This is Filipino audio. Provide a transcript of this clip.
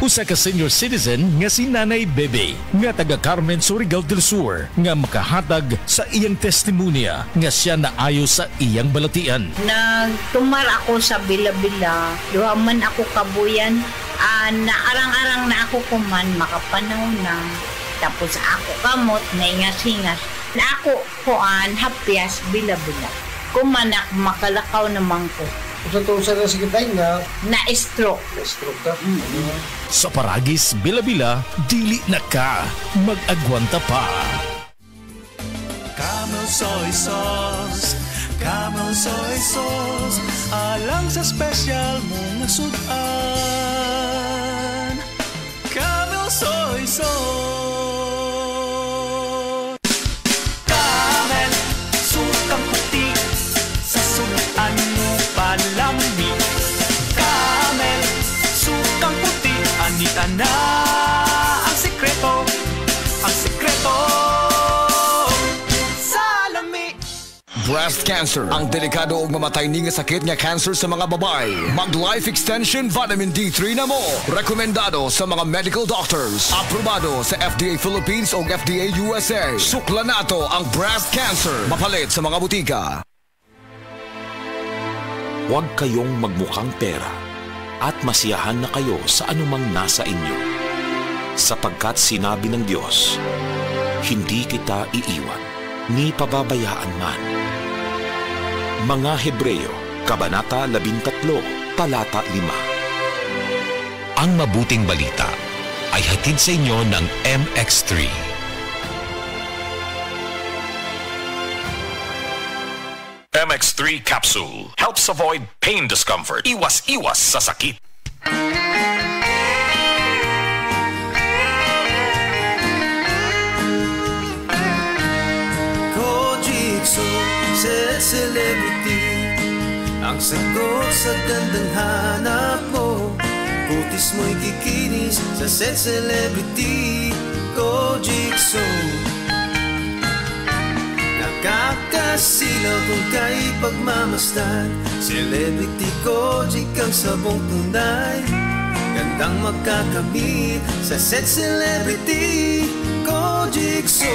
Usa ka senior citizen nga si Nanay Bebe nga taga Carmen, Surigao del Sur nga makahatag sa iyang testimonya nga siya naayo sa iyang balatian. Nagtumar ako sa Bila-Bila, duha man ako kabuyan, naarang-arang na ako kuman makapanaw na. Tapos ako kamot na ingas-ingas na ako kuan hapyas Bila-Bila. Kumanak makalakaw naman ko. Ito sa sikitay nga na-stroke. Na-stroke ka? Sa Paragis, Bila-Bila, dili na ka mag-agwanta pa. Camel Soy Sauce, Camel Soy Sauce, alang sa special mong sudan. Camel Soy Sauce, Camel, sukang puti, sa sudan mo palami. Camel, sukang puti, anita na ang sekreto, ang sekreto. Breast cancer, ang delikado ug mamatay ni nga sakit nga cancer sa mga babae. Mag-Life Extension Vitamin D3 na mo. Rekomendado sa mga medical doctors. Aprobado sa FDA Philippines o FDA USA. Sukla nato ang breast cancer. Mapalit sa mga butika. Huwag kayong magmukhang pera at masiyahan na kayo sa anumang nasa inyo. Sapagkat sinabi ng Diyos, hindi kita iiwan, ni pababayaan man. Mga Hebreo, Kabanata 13, Talata 5. Ang mabuting balita ay hatid sa inyo ng MX3. MX3 Capsule helps avoid pain discomfort. Iwas-iwas sa sakit. Celebrity, ang sagot sa gandang hanap mo. Kutis mo'y kikinis sa Set Celebrity Kojixo. Nakakasilaw kung kay pagmamasdan. Celebrity Kojic ang sabong tunay. Gandang magkakamit sa Set Celebrity Kojixo.